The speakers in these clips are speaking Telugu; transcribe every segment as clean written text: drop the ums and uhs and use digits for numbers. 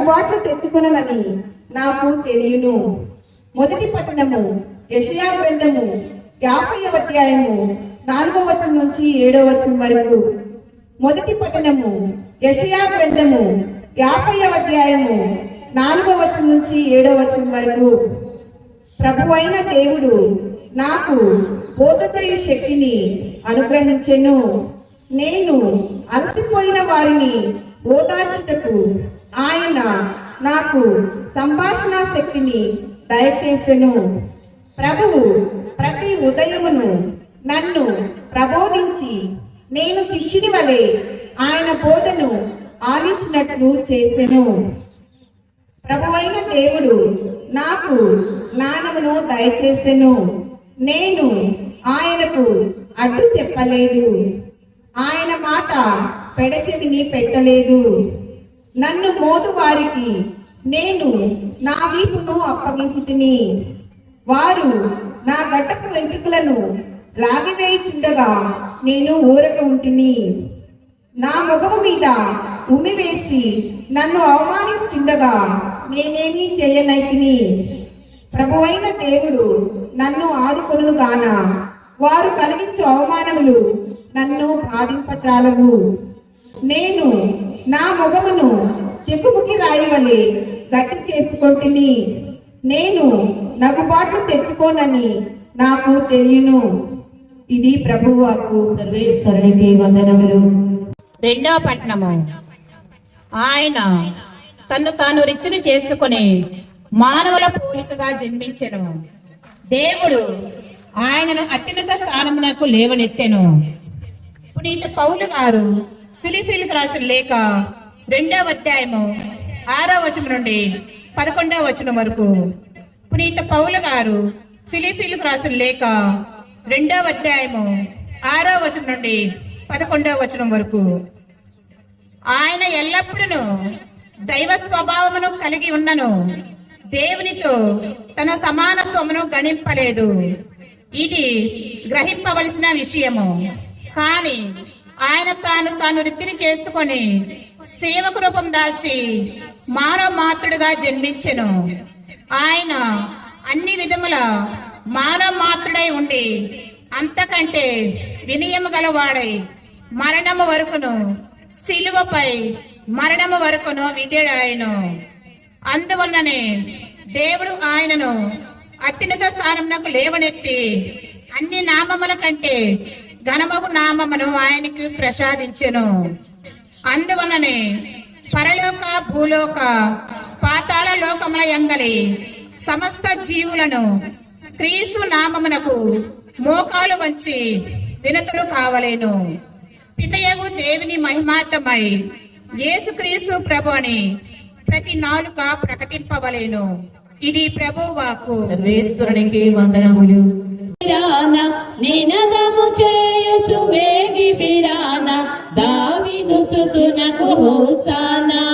నగుబాట్లు తెచ్చుకొనని నాకు తెలియను. మొదటి పట్టణము యెషయా గ్రంథము 50వ అధ్యాయము 4వ వచనం నుంచి 7వ వచనం వరకు. మొదటి పట్టణము యెషయా గ్రంథము 50వ అధ్యాయము 4వ వచనం నుంచి 7వ వచనం వరకు. ప్రభువైన దేవుడు నాకు బోధతయు శక్తిని అనుగ్రహించెను. నేను అలసిపోయిన వారిని ఓదార్చుటకు ఆయన నాకు సంభాషణ శక్తిని దయచేసెను. ప్రభువు ప్రతి ఉదయమును నన్ను ప్రబోధించి నేను శిష్యుని వలె ఆయన బోధను ఆలించినట్లు చేసెను. ప్రభువైన దేవుడు నాకు జ్ఞానమును దయచేసెను. నేను ఆయనకు అడ్డు చెప్పలేదు, ఆయన మాట పెడచెవిని పెట్టలేదు. నన్ను మోదు వారికి నేను నా వీపును అప్పగించితిని. వారు నా గడ్డపు వెంట్రుకలను లాగివేయుచుండగా నేను ఊరక ఉంటిని. నా ముఖము మీద ఉమ్మివేసి నన్ను అవమానించుచుండగా నేనేమీ చేయనైతిని. ప్రభువైన దేవుడు నన్ను ఆదుకొనును గాన వారు కలిగించు అవమానములు నన్ను బాధింపచాలవు. నేను నా ముఖమును చెక్కుముకి రాయి వలె గట్టి చేసుకొంటిని. నేను నగుబాట్లు తెచ్చుకోనని నాకు తెలియను. ఇది ప్రభువు వాక్కు. సర్వేశ్వరునికి వందనములు. రెండవ పట్టణము. ఆయన తన్ను తాను రిక్తుని చేసుకుని మానవుల పోలికగా జన్మించెను. దేవుడు ఆయనను అత్యున్నత స్థానమునకు లేవనెత్తెను. పునీత పౌలు గారు ఫిలిప్పీయులకు రాసిన లేఖ 2వ అధ్యాయము 6వ వచనం నుండి 11వ వచనం వరకు. పునీత పౌలు గారు ఫిలిప్పీయులకు రాసిన లేఖ 2వ అధ్యాయము 6వ వచనం నుండి 11వ వచనం వరకు. ఆయన ఎల్లప్పుడూ దైవ స్వభావమును కలిగి ఉన్నను, దేవునితో తన సమానత్వమును గణింపలేదు. ఇది గ్రహింపవలసిన విషయము. కాని ఆయన తాను రిక్తిని చేసుకొని సేవకు రూపం దాల్చి మానవ మాత్రుడుగా జన్మించెను. ఆయన అన్ని విధముల మానవ మాత్రుడై ఉండి అంతకంటే వినయము గలవాడై మరణము వరకును, శిలువపై మరణము వరకును విధేయుడాయెను. అందువలననే దేవుడు ఆయనను అత్యున్నత స్థానమునకు లేవనెత్తి అన్ని నామముల కంటే ఘనమగు నామమును ఆయనకు ప్రసాదించెను. అందువలనే పరలోక, భూలోక, పాతాళ లోకముల యందలి సమస్త జీవులను క్రీస్తు నామమునకు మోకాలు వంచి వినతులు కావలేను. పితయగు దేవుని మహిమార్థమై యేసుక్రీస్తు ప్రభు అని ప్రతి నాలుక ప్రకటింపవలేను. ఇది ప్రభువు వాక్కు. సర్వేశ్వరునికి వందనములు. నినదము చేయుచు వేగి బిరాన దావీదు సుతునకు హోసానా.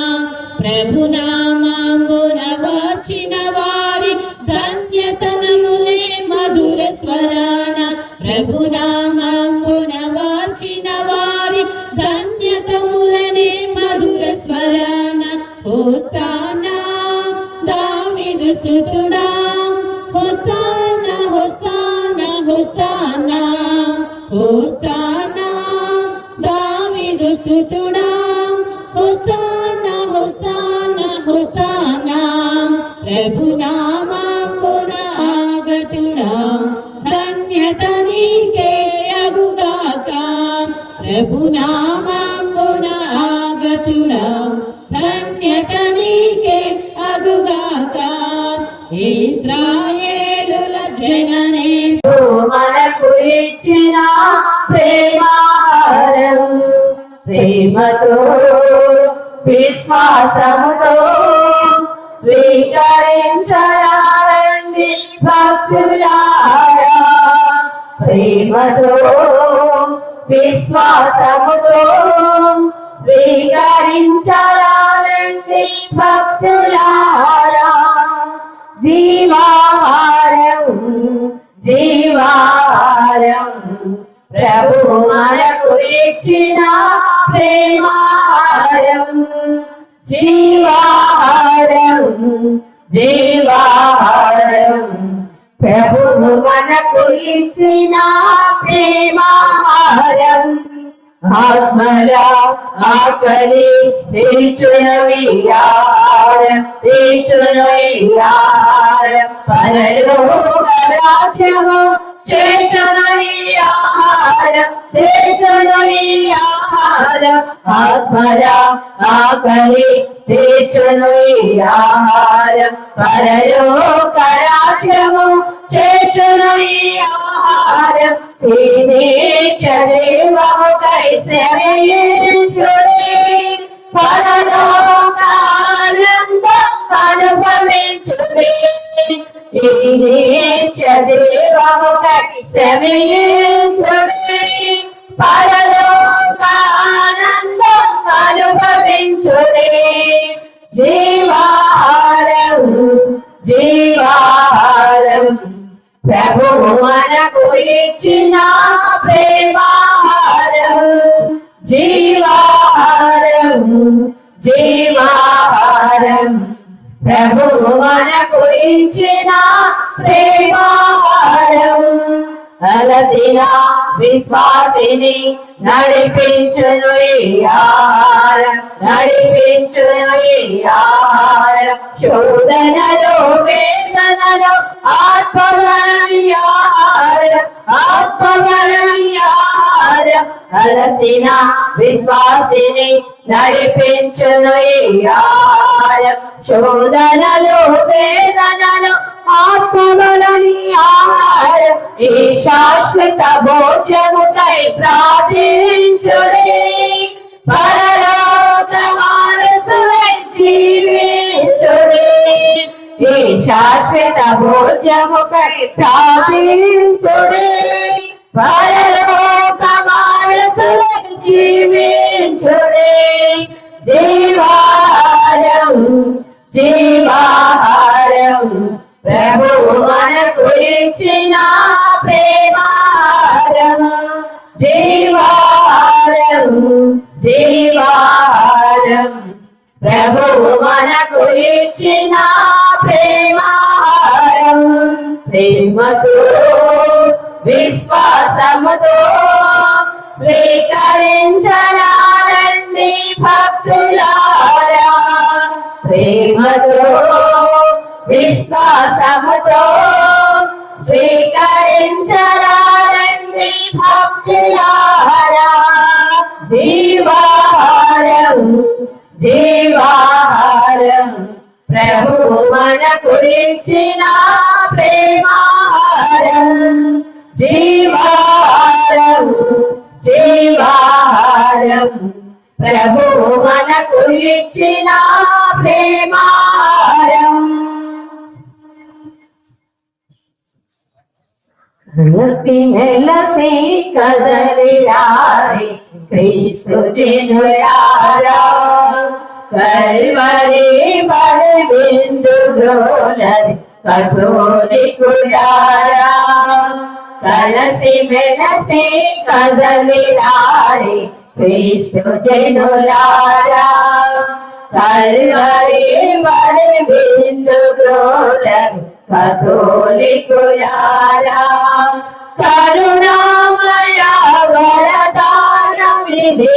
ప్రభునామమున వచ్చిన వారి ధన్యతనములే మధుర స్వరాన. ప్రభునామమున వచ్చిన వారి ధన్యతములనే మధుర స్వరాన. హోసానా దావీదు సుతుడా, హోసానా హోసానా హోసానా హోసానా దావీదు సుతుడా, హోసానా హోసానా హోసానా. ప్రభునామమున ఆగతుడా ధన్యత నీకే అగుగాక. ప్రభునామమున ఆగతుడా ధన్యత నీకే అగుగాక. ఇశ్రాయేలుల జననే మనకు ఇచ్చిన ప్రేమాహారం. ప్రేమతో విశ్వాసముతో స్వీకరించరండి భక్తులారా. ప్రేమతో విశ్వాసముతో స్వీకరించరండి భక్తులారా. జీవాహారం జీవాహారం ప్రభు మనకు ఇచ్చిన ప్రేమాహారం. జీవాహారం జీవాహారం ప్రభువు మనకు ఇచ్చిన ప్రేమాహారం ఆత్మల ఆకలి తీర్చునవిహారం పరలోక రాజ్యము చేర్చునవిహారం ఆత్మల ఆకలి తీర్చునవిహారం పరలోక రాజ్యము చేర్చునవిహారం దేవముకై శ్రమించుడి పరలోకానందం అనుభవించుడి దేవముకై శ్రమించుడి పరలోకానందం అనుభవించుడి జీవాహారం ప్రభువు మనకు ఇచ్చిన ప్రేమాహారం జీవాహారం ప్రభువు మనకు ఇచ్చిన ప్రేమాహారం అలసిన విశ్వాసిని నడిపించును ఆహారం శోధనలో వేదనలో ఆత్మగలయ్యారం అలసిన విశ్వాసిని నడిపించును ఆహారం శోధనలో వేదనలో ఆత్మగలయ్యారం ఈ శాశ్వత భోజముకై ప్రార్థించుడి పరలోక వారసులై జీవించుడి ఈ శాశ్వత భోజముకై ప్రార్థించుడి పరలోక వారసులై జీవించుడి జీవాహారం ప్రభువు మనకు ఇచ్చిన ప్రేమాహారం జీవాహారం ప్రభువు మనకు ఇచ్చిన ప్రేమాహారం ప్రేమతో విశ్వాసముతో స్వీకరించలారండి భక్తులారా ప్రేమతో విశ్వాసముతో స్వీకరించలారండి భక్తులారా జీవాహారం ప్రభువు మనకు ఇచ్చిన ప్రేమాహారం జీవాహారం ప్రభువు మనకు ఇచ్చిన ప్రేమాహారం మెలసి కదలిరారి క్రీస్తు జనులారా కల్వరి బలి బిందు గ్రోలరి కఠోరికులారా కలసి మెలసి కదలిరారి క్రీస్తు జనులారా కల్వరి బలి బిందు గ్రోలరి కథోలికులారా కరుణామయ వరదానమిది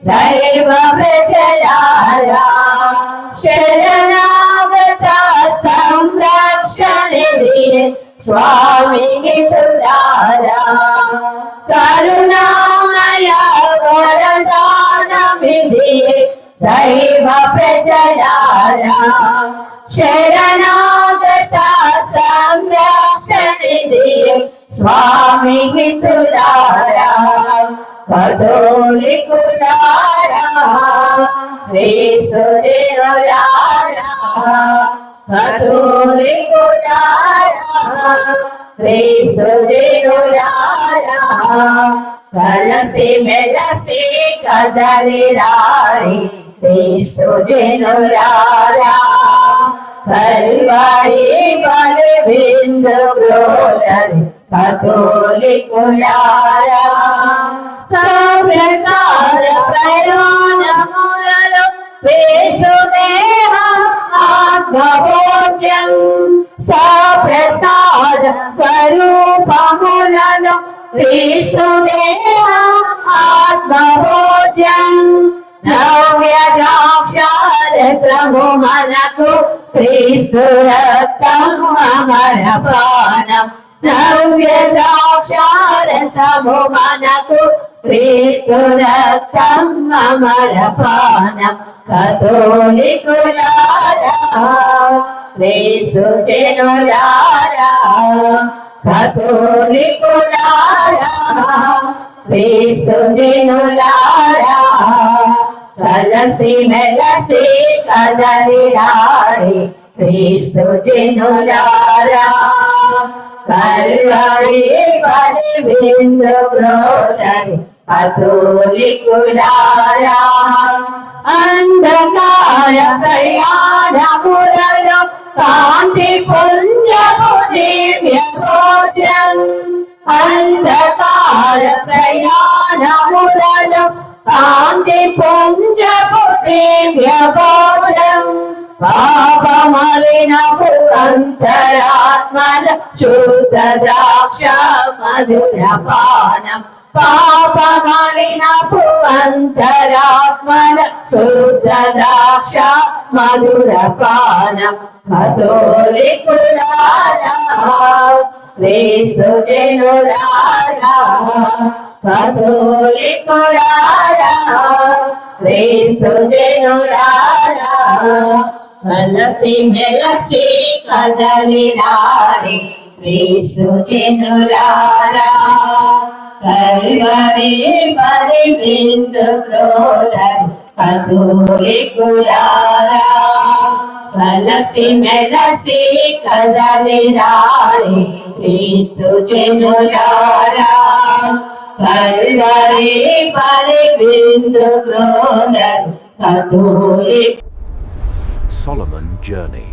దైవ ప్రజలారా శరణాగత సంరక్షణిది స్వామి హితులారా కరుణామయ వరదానమిది దైవ ప్రజలారా శరణాగత సంరక్షణిది స్వామి హితులారా కథోలికులారా క్రీస్తు జనులారా కథోలికులారా క్రీస్తు జనులారా కలసి మెలసి కదలిరారి క్రీస్తు జనులారా కల్వరి బలి బిందు గ్రోలరి కథోలికులారా ప్రసార ప్రయాణములలో వేసుదేహం స్వరూపములను క్రీస్తు దేహ ఆత్మభోజ్యం నవ్య ద్రాక్షారసము మనకు క్రీస్తు రక్తము అమరపానం నవ్య ద్రాక్షారసము మనకు క్రీస్తు రక్తం అమరపానం కథోలికులారా క్రీస్తు జనులారా కథోలికులారా క్రీస్తు జనులారా కలసి మెలసి కదలిరారి క్రీస్తు జనులారా కల్వరి బలి విందు గ్రోచరి కథోలికులారా అంధకార ప్రయాణములలో కాంతి పుంజపు దివ్య భోజం అంధకార ప్రయాణములలో కాంతి పుంజపు దివ్య భోజం పాపమలినపు అంతరాత్మల శుద్ధ ద్రాక్ష మధుర పానం పాపమలినపు అంతరాత్మల శుద్ధ ద్రాక్ష మధుర పానం కథోలికులారా క్రీస్తు జనులారా కథోలికులారా క్రీస్తు జనులారా కలసి మెలసి కదలిరారి క్రీస్తు జనులారా కల్వరి బలి విందు గ్రోచరి కథోలికులారా కలసి మెలసి కదలిరారి క్రీస్తు జనులారా కల్వరి బలి విందు గ్రోచరి కథోలికులారా Solomon Journey.